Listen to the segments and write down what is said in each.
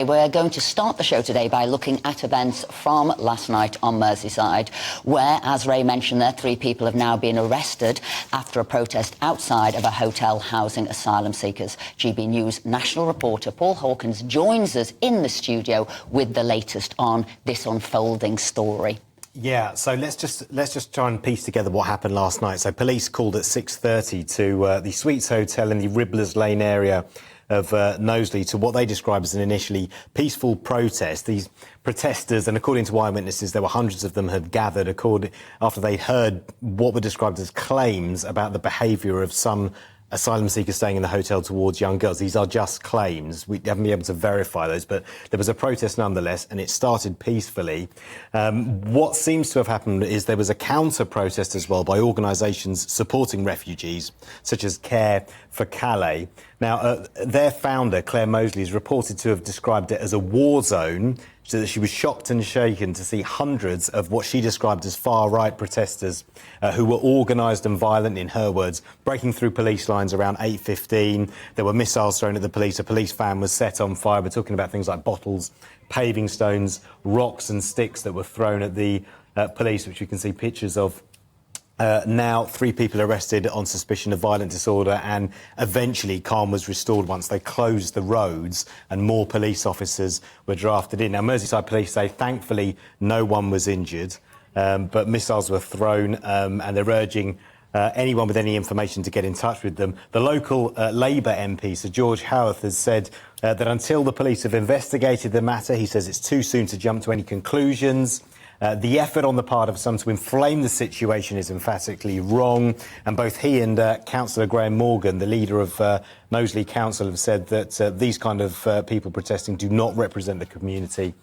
We're going to start the show today by looking at events from last night on Merseyside, where, as Ray mentioned there, 3 people have now been arrested after a protest outside of a hotel housing asylum seekers. GBNews national reporter Paul Hawkins joins us in the studio with the latest on this unfolding story. Yeah, so let's just try and piece together what happened last night. So police called at 6:30 to the Suites Hotel in the Ribblers Lane area of Knowsley to what they describe as an initially peaceful protest. These protesters, and according to eyewitnesses, there were hundreds of them, had gathered after they'd heard what were described as claims about the behaviour of some asylum seekers staying in the hotel towards young girls. These are just claims. We haven't been able to verify those, but there was a protest nonetheless, and it started peacefully. What seems to have happened is there was a counter-protest as well by organisations supporting refugees, such as Care for Calais. Now, their founder, Claire Mosley, is reported to have described it as a war zone, so that she was shocked and shaken to see hundreds of what she described as far-right protesters who were organised and violent, in her words, breaking through police lines around 8:15. There were missiles thrown at the police. A police van was set on fire. We're talking about things like bottles, paving stones, rocks and sticks that were thrown at the police, which you can see pictures of. Now 3 people arrested on suspicion of violent disorder, and eventually calm was restored once they closed the roads and more police officers were drafted in. Now, Merseyside police say thankfully no one was injured, but missiles were thrown, and they're urging anyone with any information to get in touch with them. The local Labour MP, Sir George Howarth, has said that until the police have investigated the matter, he says it's too soon to jump to any conclusions. The effort on the part of some to inflame the situation is emphatically wrong, and both he and Councillor Graham Morgan, the leader of Knowsley Council, have said that these kind of people protesting do not represent the community.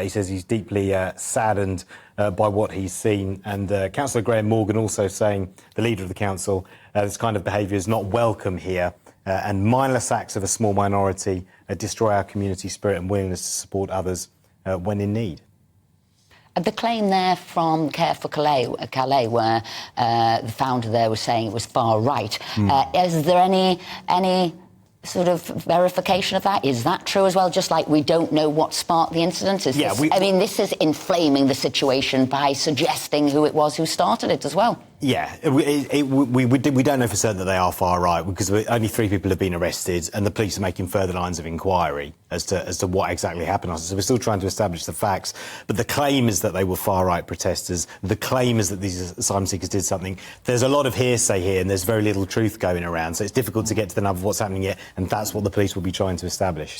He says he's deeply saddened by what he's seen, and Councillor Graham Morgan also saying, the leader of the council, this kind of behaviour is not welcome here, and mindless acts of a small minority destroy our community spirit and willingness to support others when in need. The claim there from Care for Calais, where the founder there was saying it was far right, is there any sort of verification of that? Is that true as well? Just like we don't know what sparked the incident? I mean, this is inflaming the situation by suggesting who it was who started it as well. Yeah, we don't know for certain that they are far right, because only 3 people have been arrested, and the police are making further lines of inquiry as to what exactly happened. So we're still trying to establish the facts. But the claim is that they were far right protesters. The claim is that these asylum seekers did something. There's a lot of hearsay here, and there's very little truth going around. So it's difficult to get to the nub of what's happening yet, and that's what the police will be trying to establish.